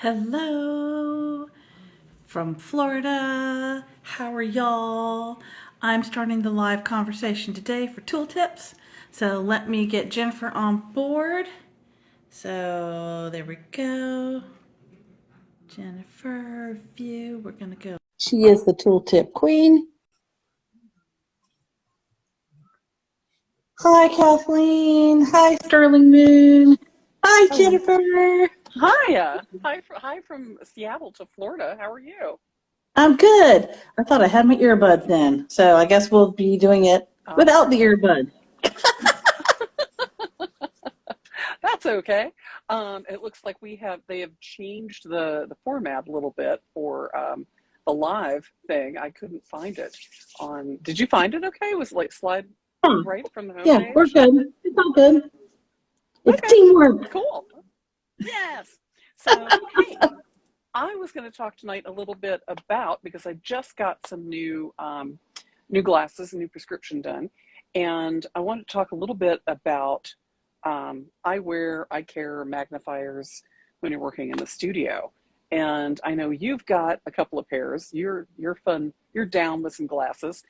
Hello from Florida. How are y'all? I'm starting the live conversation today for tooltips. So let me get Jennifer on board. So there we go. Jennifer, view. We're going to go. She is the tooltip queen. Hi, Kathleen. Hi, Sterling Moon. Hi, Hello. Jennifer. Hi from Seattle to Florida. How are you? I'm good. I thought I had my earbuds in, so I guess we'll be doing it without the Oh, earbud. that's okay. It looks like they have changed the format a little bit for the live thing. I couldn't find it on. Did you find it okay? Was like slide Yeah, right from the yeah, we're homepage? good. It's all good. It's Okay, teamwork. cool. Yes. So, hey, I was going to talk tonight a little bit about because I just got some new glasses, a new prescription done, and I want to talk a little bit about eye care, magnifiers when you're working in the studio. And I know you've got a couple of pairs. You're fun. You're down with some glasses.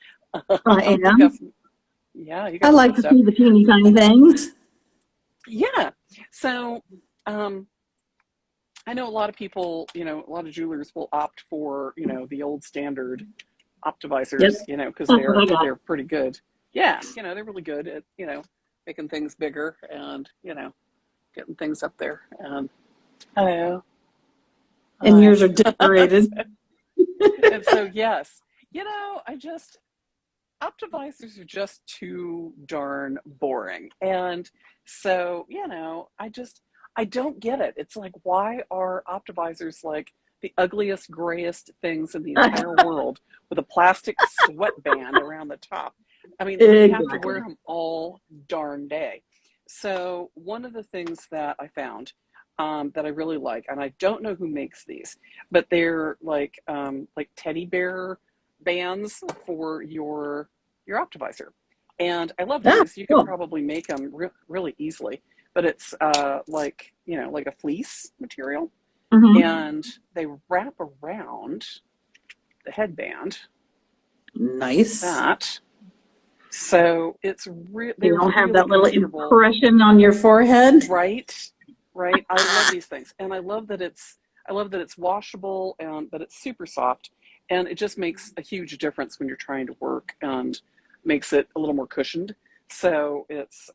I You've got am. some, yeah, you I got some like good to stuff. see the teeny tiny things. Yeah. So um, I know a lot of people, a lot of jewelers will opt for, the old standard Yep, optimizers, because that's what I got. they're pretty good. Yeah, they're really good at, making things bigger and, getting things up there. Hello. And Hi. yours are decorated. And so yes, I just optimizers are just too darn boring. And so, I don't get it. It's like, why are optimizers like the ugliest, grayest things in the entire world with a plastic sweatband around the top? I mean, and you have to wear Exactly. them all darn day. So, one of the things that I found that I really like, and I don't know who makes these, but they're like teddy bear bands for your optimizer. And I love Ah, these. You could cool. probably make them really easily, but it's like like a fleece material, Mm-hmm. and they wrap around the headband like Nice. that. So You they're don't have really that little comfortable. impression on your forehead. Right, right. I love these things, and I love that it's washable and that it's super soft, and it just makes a huge difference when you're trying to work and makes it a little more cushioned. So it's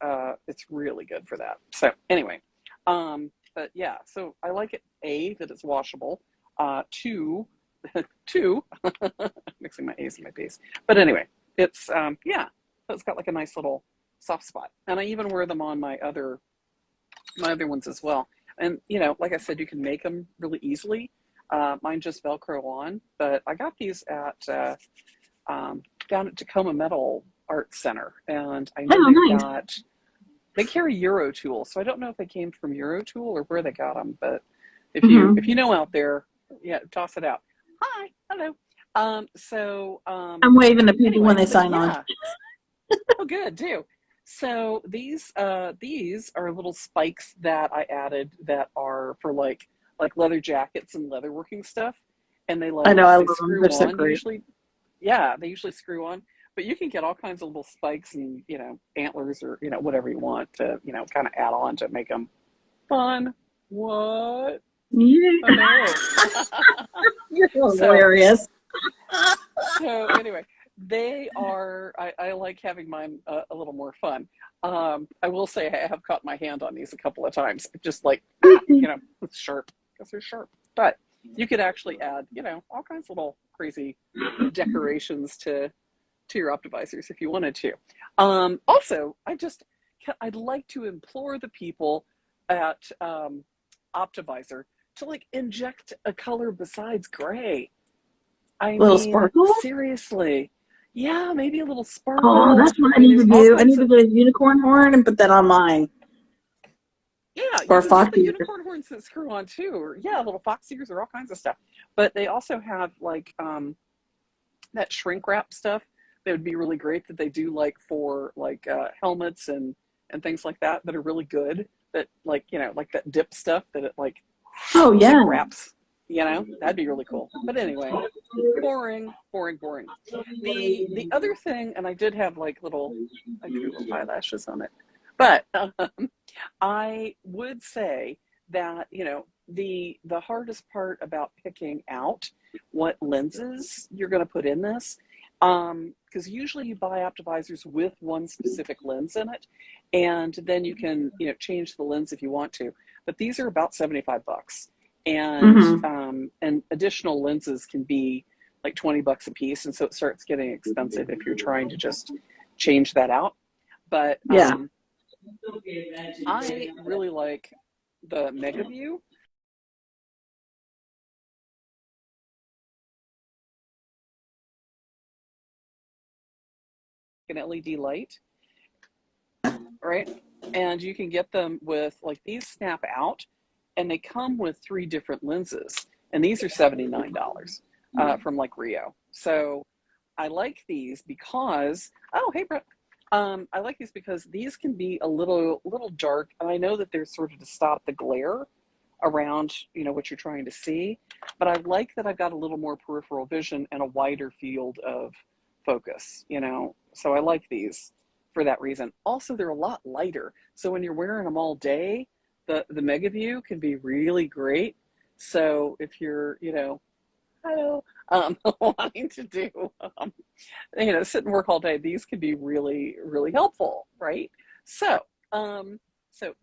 really good for that. So anyway, but yeah, so I like it that it's washable. Two, two, mixing my A's and my B's. But anyway, it's yeah, so it's got like a nice little soft spot, and I even wear them on my other ones as well. And like I said, you can make them really easily. Mine just Velcro on, but I got these at down at Tacoma Metal Arts Center, and I know Oh, nice. they carry Eurotool, so I don't know if they came from Eurotool or where they got them. But if you Mm-hmm. know out there, yeah, toss it out. Hi, hello. I'm waving to people when Anyway, they but sign on. yeah, oh, good, do. So these are little spikes that I added that are for like leather jackets and leatherworking stuff, and I know, I they love them. They're screw so on great. usually. Yeah, they usually screw on, but you can get all kinds of little spikes and antlers or whatever you want to kind of add on to make them fun. What? Yeah. Hello. You're So hilarious. So anyway, I like having mine a little more fun. I will say I have caught my hand on these a couple of times, just like it's sharp because they're sharp. But you could actually add, all kinds of little crazy decorations to your optimizers if you wanted to. Also, I'd like to implore the people at Optimizer to like inject a color besides gray. I Little mean, sparkle. seriously. Yeah, maybe a little Oh, sparkle. that's what I I mean, need there's to all do. I kinds need to of, get a unicorn horn and put that on mine. yeah, you Or can get the foxy. unicorn horns that screw on too, or yeah, little fox ears or all kinds of stuff. But they also have like that shrink wrap stuff that would be really great that they do like for like helmets and things like that are really good. That like like that dip stuff that it like Oh, Zip yeah. wraps. That'd be really cool. But anyway, boring, boring, boring. The other thing, and I did have like I drew little eyelashes on it, but I would say that the hardest part about picking out what lenses you're going to put in this, because usually you buy optimizers with one specific lens in it, and then you can change the lens if you want to. But these are about $75, and additional lenses can be like $20 a piece, and so it starts getting expensive if you're trying to just change that out. But Yeah. I really like the Megaview. An LED light, right? And you can get them with like these snap out, and they come with 3 different lenses, and these are $79 from like Rio. So I like these because hey Brett, I like these because these can be a little dark, and I know that they're sort of to stop the glare around what you're trying to see, but I like that I've got a little more peripheral vision and a wider field of focus, so I like these for that reason. Also, they're a lot lighter, so when you're wearing them all day, the Megaview can be really great. So if you're wanting to do sit and work all day, these can be really, really helpful, right? So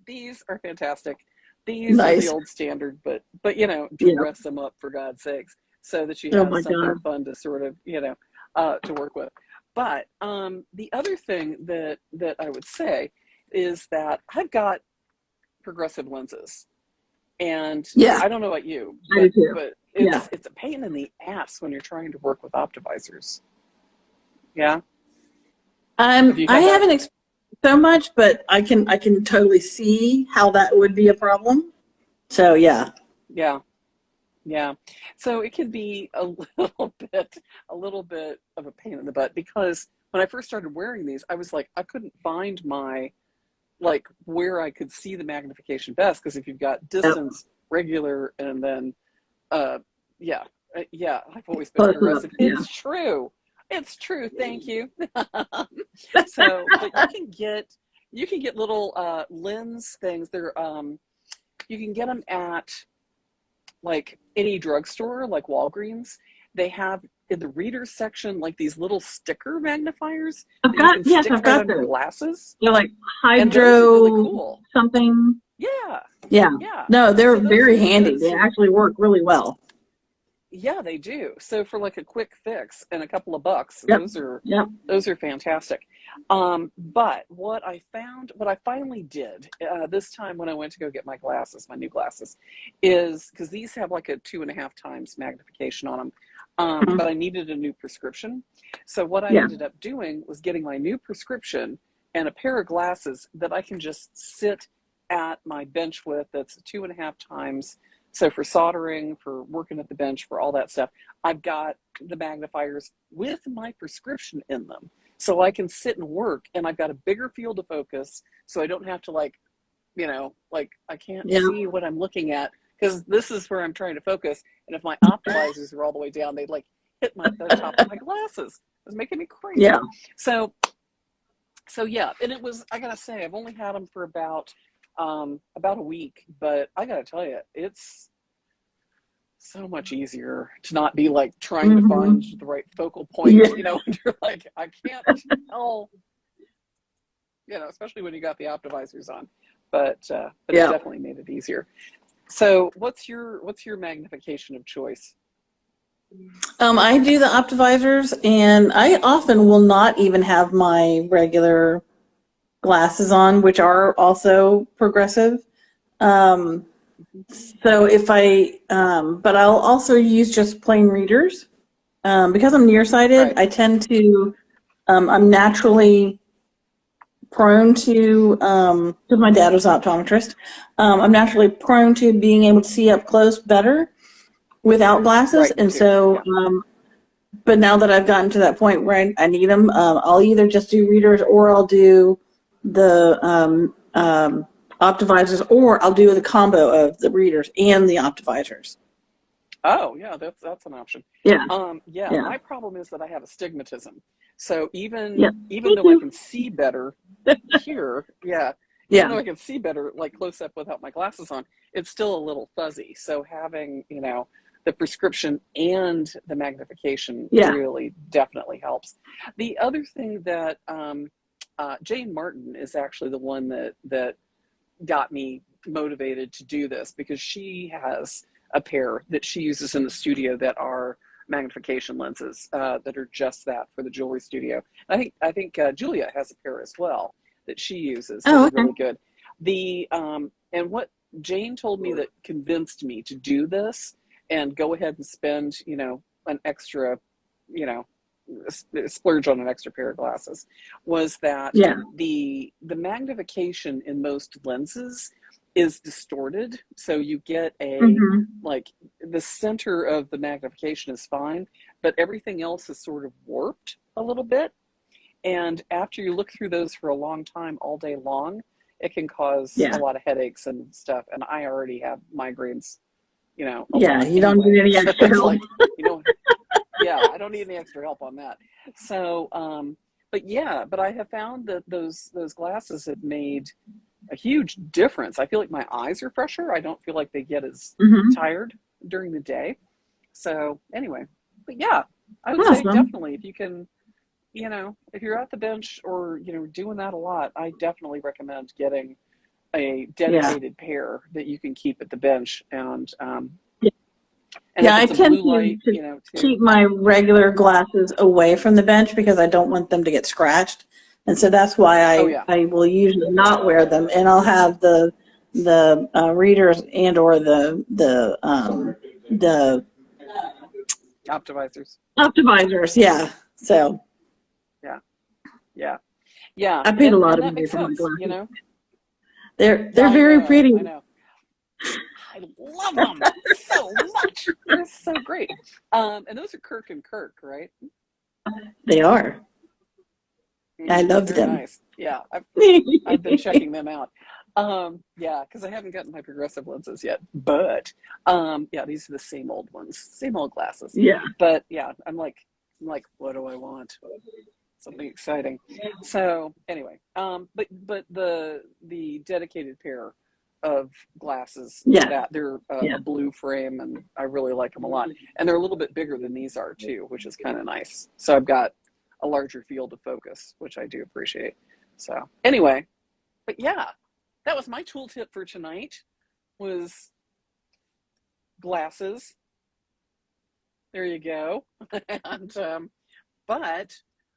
these are fantastic. These are the old standard, but dress them up for God's sakes, so that you have something fun to sort of to work with. But the other thing that I would say is that I've got progressive lenses, and I don't know about you, but it's a pain in the ass when you're trying to work with optimizers. Yeah. I haven't experienced so much, but I can totally see how that would be a problem. So yeah. So it can be a little bit of a pain in the butt, because when I first started wearing these, I was like, I couldn't find my where I could see the magnification best, because if you've got distance, regular, and then I've always been progressive. It's true. Thank you. So, but you can get little lens things. They're you can get them at like any drugstore, like Walgreens. They have in the readers section like these little sticker magnifiers. I've got those glasses. They're like hydro really cool. something. Yeah. No, they're very handy. They actually work really well. Yeah, they do. So for like a quick fix and a couple of bucks, those are fantastic. But what I finally did this time when I went to go get my new glasses, is because these have like a 2.5 times magnification on them. But I needed a new prescription. So what I ended up doing was getting my new prescription and a pair of glasses that I can just sit at my bench with, that's 2.5 times. So for soldering, for working at the bench, for all that stuff, I've got the magnifiers with my prescription in them. So I can sit and work, and I've got a bigger field of focus, so I don't have to I can't see what I'm looking at, because this is where I'm trying to focus. And if my optimizers are all the way down, they'd hit the top of my glasses. It was making me crazy. Yeah. So yeah, and it was, I gotta say, I've only had them for about a week, but I gotta tell you, it's so much easier to not be trying to find the right focal point, and you're like, I can't tell, especially when you got the optimizers on, but it definitely made it easier. So what's your magnification of choice? I do the optimizers, and I often will not even have my regular glasses on, which are also progressive. So if but I'll also use just plain readers. Because I'm nearsighted, I tend to, I'm naturally prone to, because my dad was an optometrist, I'm naturally prone to being able to see up close better without glasses. And so, but now that I've gotten to that point where I need them, I'll either just do readers, or I'll do the optimizers, or I'll do the combo of the readers and the optimizers. Oh, yeah, that's an option. Yeah, Yeah, yeah, my problem is that I have astigmatism. So yeah. even Me though I too. can see better here, yeah, even Yeah, though I can see better like close up without my glasses on, it's still a little fuzzy. So having, the prescription and the magnification yeah. really definitely helps. The other thing that Jane Martin is actually the one that got me motivated to do this, because she has a pair that she uses in the studio that are magnification lenses that are just that for the jewelry studio. I think Julia has a pair as well that she uses that Oh, are okay. really good. The and what Jane told me that convinced me to do this and go ahead and spend an extra you know splurge on an extra pair of glasses was that Yeah. the magnification in most lenses is distorted, so you get a Mm-hmm. like the center of the magnification is fine, but everything else is sort of warped a little bit, and after you look through those for a long time all day long, it can cause a Yeah. lot of headaches and stuff, and I already have migraines a Yeah. lot You don't need anyway. any So extra it's help. like, you know yeah, I don't need any extra help on that. So, but I have found that those glasses have made a huge difference. I feel like my eyes are fresher. I don't feel like they get as Mm-hmm. tired during the day. So anyway, but yeah, I would say Awesome. definitely if you can, if you're at the bench or doing that a lot, I definitely recommend getting a Yeah. dedicated pair that you can keep at the bench, and Yeah, if I it's a tend blue to, light, to too. keep my regular glasses away from the bench because I don't want them to get scratched. And so that's why Oh yeah, I will usually not wear them, and I'll have the readers and or the optimizers. optimizers. Yeah. So Yeah, yeah, yeah, I paid a lot and of that money makes for my sense. glasses. They're I very know, pretty. I know. I love them so much. They're so great. And those are Kirk and Kirk, right? They are. I love Very them. nice. Yeah, I've been checking them out. Yeah, because I haven't gotten my progressive lenses yet, but yeah, these are the same old ones, same old glasses. Yeah. But yeah, I'm like, what do I want? Something exciting. So anyway, but the dedicated pair of glasses Yeah. that they're Yeah. a blue frame, and I really like them a lot. And they're a little bit bigger than these are too, which is kind of nice. So I've got a larger field of focus, which I do appreciate. So anyway, but yeah, that was my tooltip for tonight. Was glasses. There you go. And but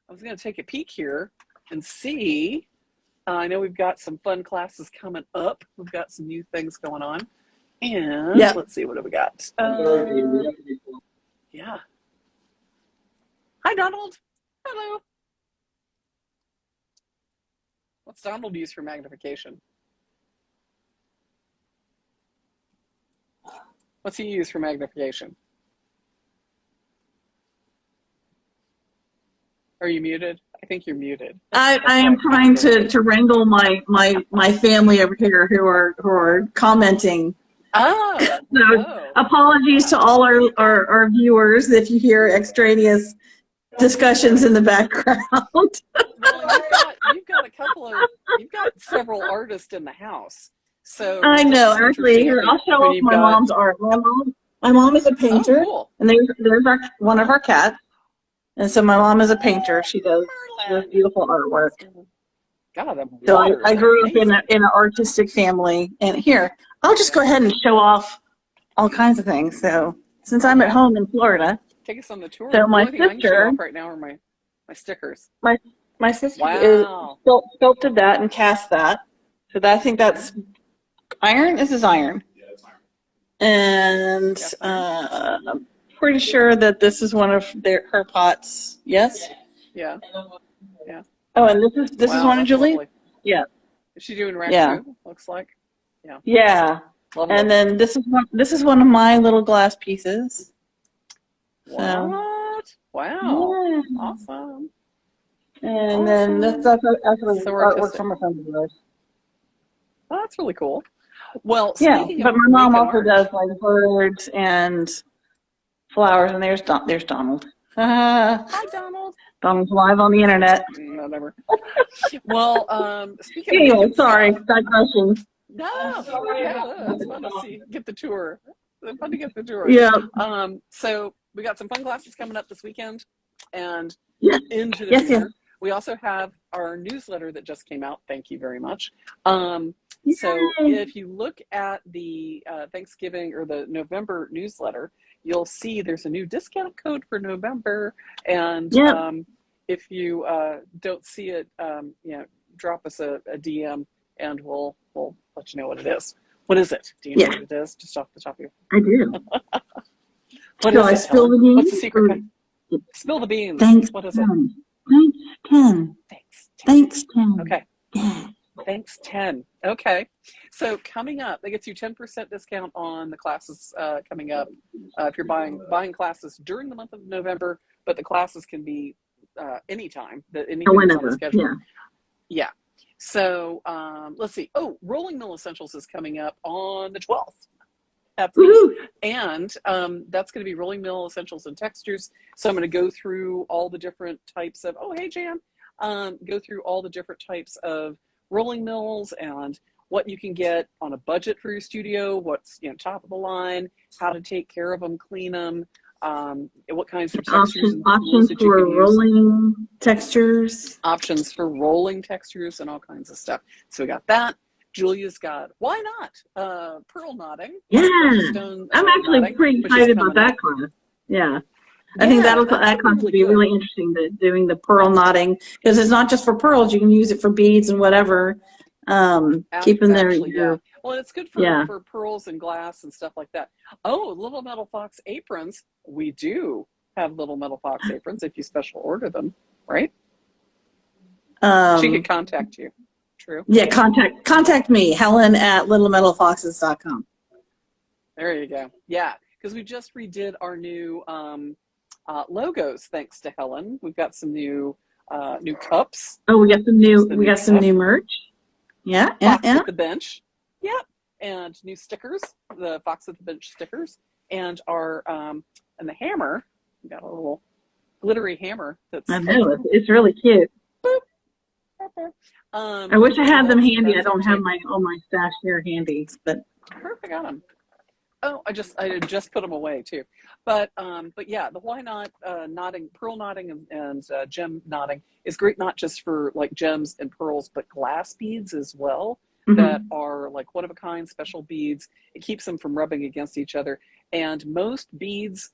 I was going to take a peek here and see. I know we've got some fun classes coming up. We've got some new things going on. And Yeah. let's see, what have we got? Yeah. Hi, Donald. Hello. What's Donald use for magnification? What's he use for magnification? Are you muted? I think you're muted. I That's why am I can't trying hear you. to wrangle my family over here who are commenting. Oh, So oh, apologies to yeah. all our viewers if you hear extraneous discussions in the background. Well, and you've got several artists in the house, so I it's know. always Actually, interesting here I'll show when off you've my got. mom's art. My mom is a Oh, painter, cool. and there's our one of Oh, our cats. And so my mom is a painter. oh, She does Merlin. beautiful artwork. God, the So water I is grew up amazing. in an artistic family. And here, I'll just Yeah, go ahead and show off all kinds of things. So since I'm at yeah. home in Florida, Take us on the tour. so The my only thing I can show sister, off right now are my stickers. my my sister is Wow. sculpted that and cast that. So I think that's iron. This is iron, and Cast iron. I'm pretty sure that this is one of her pots. Yes. Yeah, yeah. Oh, and this is Wow, one of that's Julie's. lovely. Yeah. Is she doing Yeah. raku? Looks like. Yeah, Yeah. And lovely. then this is one of my little glass pieces. So What? Wow. yeah. Awesome. And then Awesome. that's So artwork artistic. from a friend of yours. Oh, that's really cool. Well, Yeah, speaking of but my mom making also art, does like birds and flowers, and there's Donald. hi, Donald. Donald's live on the internet. Whatever. Well, speaking of Anyway, making sorry, stuff, digression. no, yeah, it's fun to see, get the tour. It's fun to get the tour. Yeah. So we got some fun classes coming up this weekend and Yes. into the Yes. Yes. future. We also have our newsletter that just came out. Thank you very much. So Yay. if you look at the Thanksgiving or the November newsletter, you'll see there's a new discount code for November. And Yep. if you don't see it, drop us a DM and we'll let you know what it is. What is it? Do you know what it is? Just off the top of your I do. What Shall is I it, spill Helen? the beans? What's the secret? Spill the beans. Thanks, What is it? 10. Thanks, 10. Thanks. 10. Thanks, 10. Okay. Yeah. Thanks, 10. Okay. So coming up, that gets you 10% discount on the classes coming up. If you're buying classes during the month of November, but the classes can be anytime, anything that's on the Whenever. schedule. Yeah. Yeah. So let's see. Oh, Rolling Mill Essentials is coming up on the 12th. And that's going to be Rolling Mill Essentials and Textures. So I'm going to go through all the different types of, oh, hey, Jan. Go through all the different types of rolling mills and what you can get on a budget for your studio, what's top of the line, how to take care of them, clean them, what kinds of textures and tools that you can use. Rolling textures. Options for rolling textures and all kinds of stuff. So we got that. Julia's got why not pearl knotting. Yeah, I'm actually pretty excited about that class. Yeah. I think that class will be really interesting, doing the pearl knotting, because it's not just for pearls. You can use it for beads and whatever. Keeping their well, it's good for pearls and glass and stuff like that. Oh, Little Metal Fox aprons. We do have Little Metal Fox aprons if you special order them, right? She could contact you. True. Yeah, contact me, Helen at littlemetalfoxes.com. There you go. Yeah, because we just redid our new logos thanks to Helen. We've got some new cups. Oh, we got some new merch. Yeah. Fox at the Bench. Yep. And new stickers, the Fox at the Bench stickers, and our and the hammer. We got a little glittery hammer that's I know, it's really cute. Boop. I wish I had them handy. I don't have all my stash here handy, but perfect. Got them. Oh, I just put them away too, but yeah, the why not knotting, pearl knotting, and gem knotting is great, not just for like gems and pearls, but glass beads as well. Mm-hmm. That are like one of a kind special beads. It keeps them from rubbing against each other. And most beads,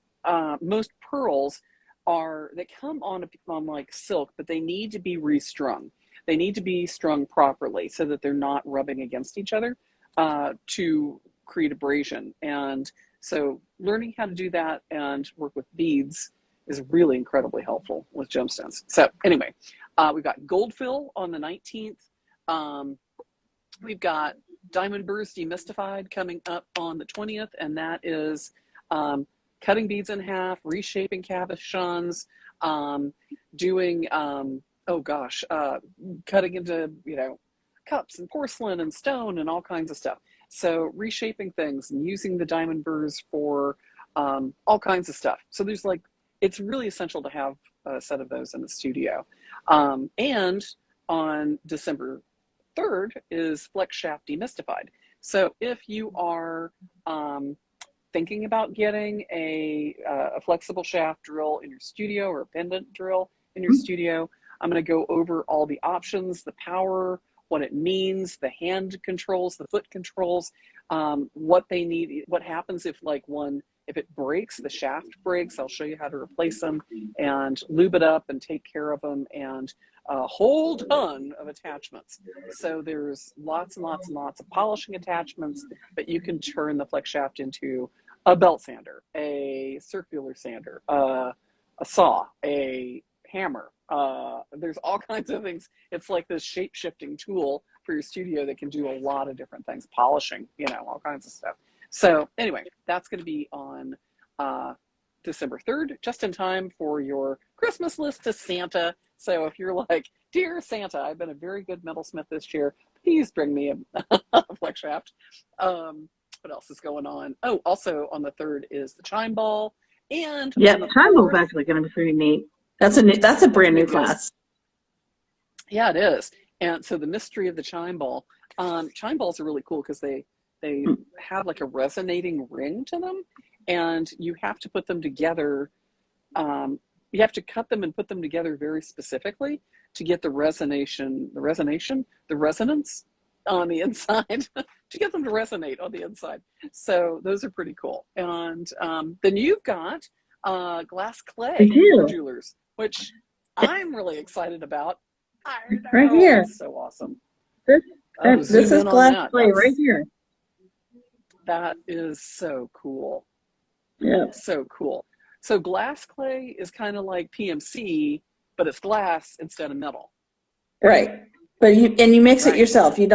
most pearls they come on like silk, but they need to be restrung. They need to be strung properly so that they're not rubbing against each other to create abrasion. And so learning how to do that and work with beads is really incredibly helpful with gemstones. So anyway, we've got gold fill on the 19th. We've got Diamond Burrs Demystified coming up on the 20th, and that is cutting beads in half, reshaping cabochons, doing cutting into cups and porcelain and stone and all kinds of stuff. So reshaping things and using the diamond burrs for all kinds of stuff. So it's really essential to have a set of those in the studio. And on December 3rd is Flex Shaft Demystified. So if you are thinking about getting a flexible shaft drill in your studio or a pendant drill in your studio, I'm going to go over all the options, the power, what it means, the hand controls, the foot controls, what they need, what happens if if it breaks, the shaft breaks. I'll show you how to replace them and lube it up and take care of them, and a whole ton of attachments. So there's lots and lots and lots of polishing attachments, but you can turn the flex shaft into a belt sander, a circular sander, a saw, a hammer. There's all kinds of things. It's like this shape-shifting tool for your studio that can do a lot of different things, polishing, all kinds of stuff. So anyway, that's going to be on December 3rd, just in time for your Christmas list to Santa. So if you're like, dear Santa, I've been a very good metalsmith this year, Please bring me a flex shaft. What else is going on? Oh, also on the 3rd is the chime ball, and Yeah, on the chime ball's 4th, actually going to be pretty neat. That's a brand new class. Yeah, it is. And so the mystery of the chime ball. Chime balls are really cool because they have like a resonating ring to them, and you have to put them together. You have to cut them and put them together very specifically to get the resonance on the inside, to get them to resonate on the inside. So those are pretty cool. And then you've got glass clay for jewelers, which I'm really excited about. I know, right here. it's so awesome. This is glass clay right here. That is so cool. Yeah. So cool. So glass clay is kind of like PMC, but it's glass instead of metal. Right. But you mix it yourself. You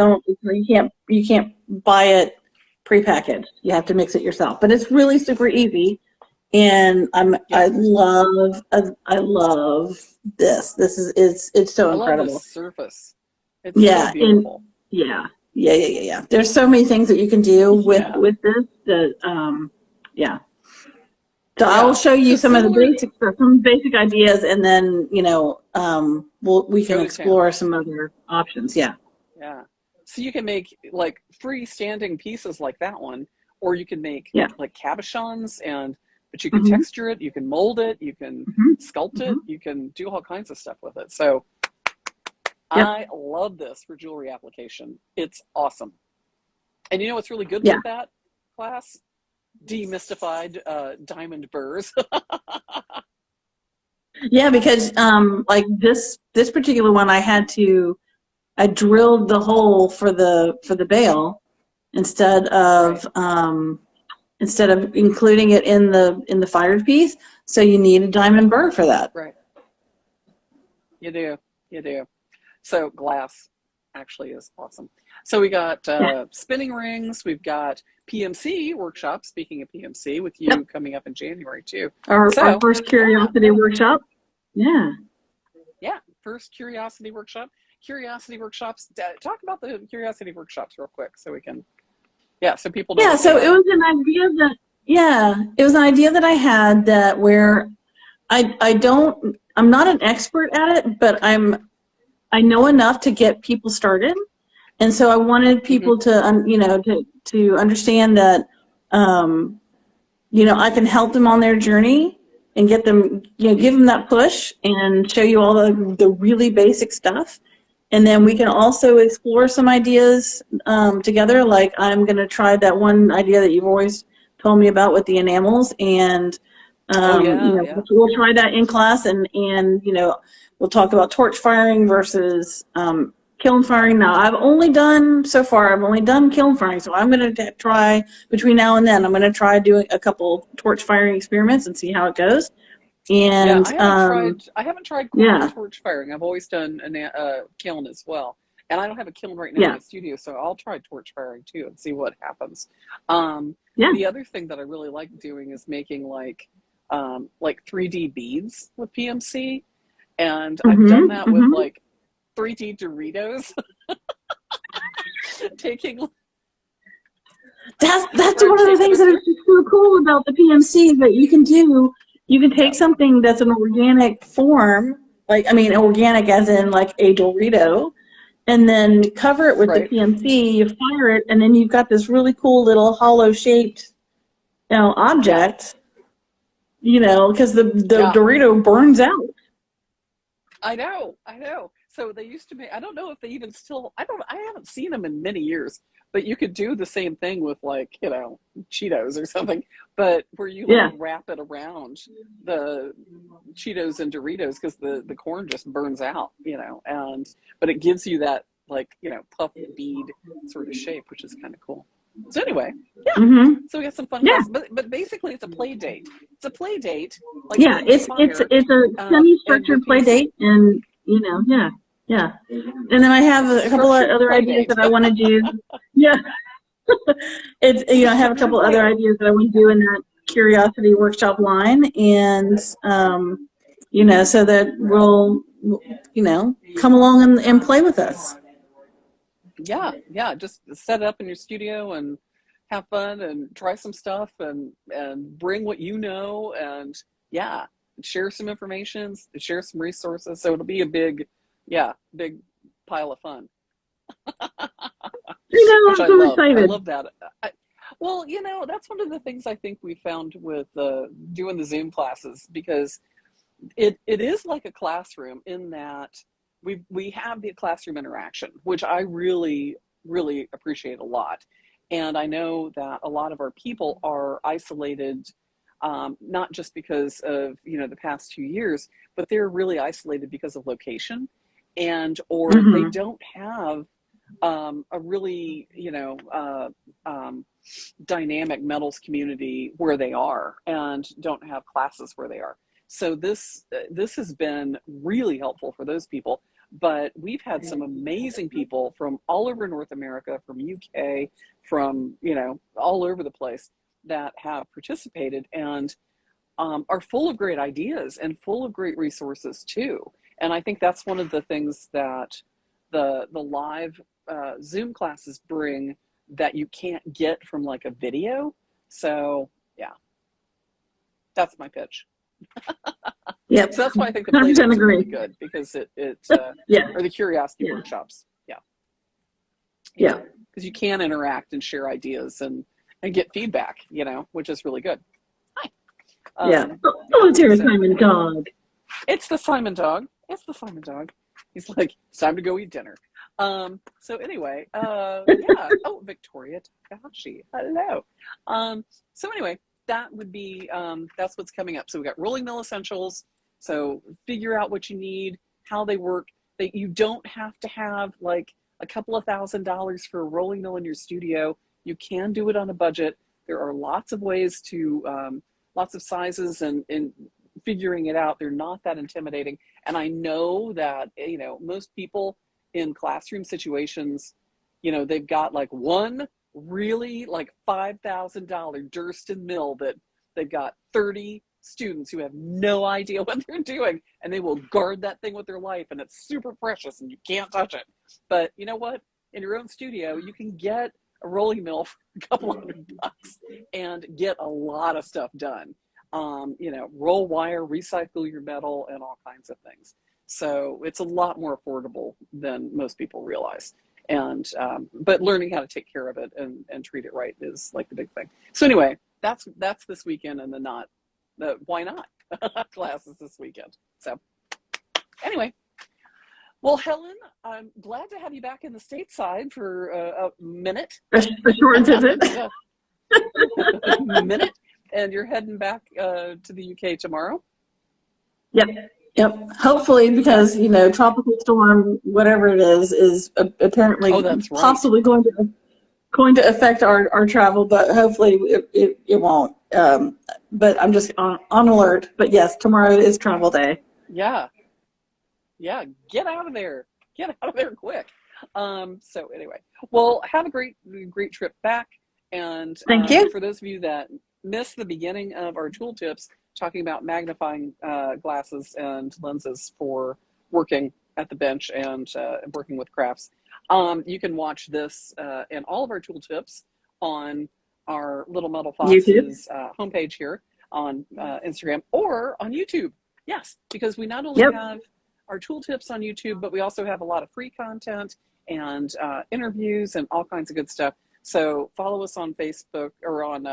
can't buy it prepackaged. You have to mix it yourself. But it's really super easy. And I love this. It's so incredible. I love the surface. It's so beautiful. Yeah. There's so many things that you can do with this that So I will show you some of the basic ideas, and then we can explore some other options. Yeah. So you can make like freestanding pieces like that one, or you can make like cabochons, but you can texture it, you can mold it, you can sculpt it, you can do all kinds of stuff with it. So I love this for jewelry application. It's awesome. And you know what's really good with that class? Demystified diamond burrs. Because like this particular one, I drilled the hole for the bail instead of including it in the fired piece. So you need a diamond burr for that. Right. You do. So glass actually is awesome. So we got spinning rings. We've got PMC workshop. Speaking of PMC, with you coming up in January too. Our first curiosity workshop. Yeah. First curiosity workshop. Curiosity workshops. Talk about the curiosity workshops real quick, so we can. So people know. So it was an idea it was an idea that I had that where I'm not an expert at it, but I know enough to get people started. And so I wanted people to understand that, I can help them on their journey and get them, give them that push and show you all the really basic stuff. And then we can also explore some ideas together. Like I'm going to try that one idea that you've always told me about with the enamels. And, we'll try that in class and we'll talk about torch firing versus kiln firing. Now, I've only done kiln firing, so I'm going to try between now and then. I'm going to try doing a couple torch firing experiments and see how it goes. And I haven't tried torch firing. I've always done a kiln as well, and I don't have a kiln right now in the studio, so I'll try torch firing too and see what happens. The other thing that I really like doing is making like 3D beads with PMC, and I've done that with like 3D Doritos. That's one of the things that is so cool about the PMC that you can do. You can take something that's an organic form, organic as in like a Dorito, and then cover it with the PMC. You fire it, and then you've got this really cool little hollow shaped, object. Because the Dorito burns out. I know. So they used to make, I don't know if they even still, I haven't seen them in many years, but you could do the same thing with like, Cheetos or something, but where you wrap it around the Cheetos and Doritos because the corn just burns out, but it gives you that puff bead sort of shape, which is kind of cool. So anyway, so we got some fun classes, but basically it's a play date. It's a play date. Like it's a semi-structured play date, and And then I have a couple of other ideas that I want to do. I have a couple other ideas that I want to do in that curiosity workshop line, and so that we'll come along and play with us. Yeah, just set it up in your studio and have fun and try some stuff and bring what you know, and yeah, share some information, share some resources. So it'll be a big pile of fun, which I'm I so love. I excited. love that. Well, that's one of the things I think we found with doing the Zoom classes, because it is like a classroom in that we have the classroom interaction, which I really appreciate a lot. And I know that a lot of our people are isolated, not just because of the past 2 years, but they're really isolated because of location, and or they Hmm. don't have a really dynamic metals community where they are, and don't have classes where they are. So this has been really helpful for those people. But we've had some amazing people from all over North America, from UK, from all over the place, that have participated, and are full of great ideas and full of great resources too. And I think that's one of the things that the live Zoom classes bring, that you can't get from like a video. So yeah, that's my pitch. Yep. So that's why I think the play 100% dates are really agree. good, because Yeah. or the curiosity Yeah. workshops. Yeah, Yeah. because you can interact and share ideas and get feedback, which is really good. Hi. Yeah. Um, Oh, it's yeah. your So Simon anyway, dog. it's the Simon dog. It's the Simon dog. He's like, it's time to go eat dinner. So anyway, yeah. Oh, Victoria Takahashi. Hello. So anyway, that would be that's what's coming up. So we got rolling mill essentials. So figure out what you need, how they work. That you don't have to have like a couple of $1,000s for a rolling mill in your studio. You can do it on a budget. There are lots of ways to lots of sizes, and figuring it out. They're not that intimidating. And I know that most people in classroom situations, they've got like one really like $5,000 Durston mill that they've got 30 students who have no idea what they're doing, and they will guard that thing with their life, and it's super precious and you can't touch it. But you know what? In your own studio, you can get a rolling mill for a couple $100 and get a lot of stuff done. Roll wire, recycle your metal, and all kinds of things. So it's a lot more affordable than most people realize. And but learning how to take care of it and treat it right is like the big thing. So anyway, that's this weekend, and the why not classes this weekend. So anyway, well, Helen, I'm glad to have you back in the stateside for a minute. A short visit. and, a minute, and you're heading back to the UK tomorrow. Yep. Yep. Hopefully, because tropical storm, whatever it is apparently Oh, that's right. possibly going to affect our travel, but hopefully it won't. But I'm just on alert. But yes, tomorrow is travel day. Yeah. Get out of there. Get out of there quick. So anyway, well, have a great trip back. And Thank you. for those of you that missed the beginning of our tooltips, talking about magnifying glasses and lenses for working at the bench and working with crafts, you can watch this and all of our tooltips on our Little Metal YouTube. Foxes homepage here on Instagram or on YouTube. Yes, because we not only Yep. have our tooltips on YouTube, but we also have a lot of free content and interviews and all kinds of good stuff. So follow us on Facebook, or on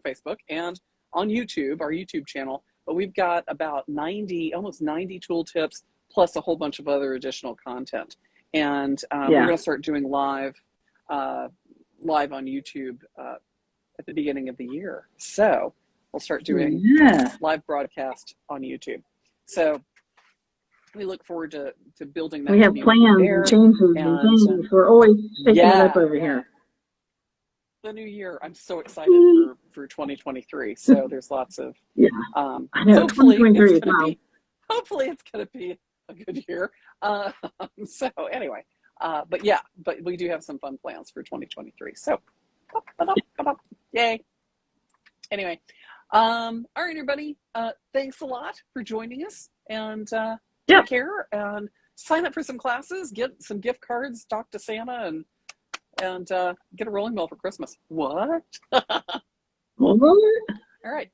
Facebook and on YouTube, our YouTube channel. But we've got about almost 90 tooltips, plus a whole bunch of other additional content. And we're going to start doing live on YouTube at the beginning of the year. So we'll start doing live broadcast on YouTube. So we look forward to building that. We have plans there. and changes and things. We're always picking it up over here. The new year, I'm so excited for 2023. So there's lots of I know. hopefully 2023 it's going to be a good year. So anyway, but we do have some fun plans for 2023. So yay. Anyway, all right, everybody. Thanks a lot for joining us, and take care, and sign up for some classes, get some gift cards, talk to Santa, and and get a rolling mill for Christmas. What? What? All right.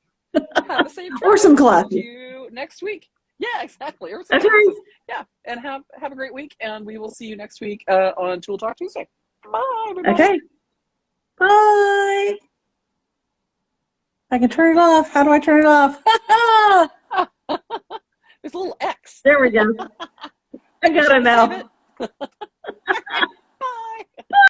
Have a safe trip. Or some See glasses. you next week. Yeah, exactly. Or some Okay. glasses. Yeah, and have a great week, and we will see you next week on Tool Talk Tuesday. Bye, everybody. Okay. Bye. I can turn it off. How do I turn it off? There's a little X. There we go. I got it now. Save it.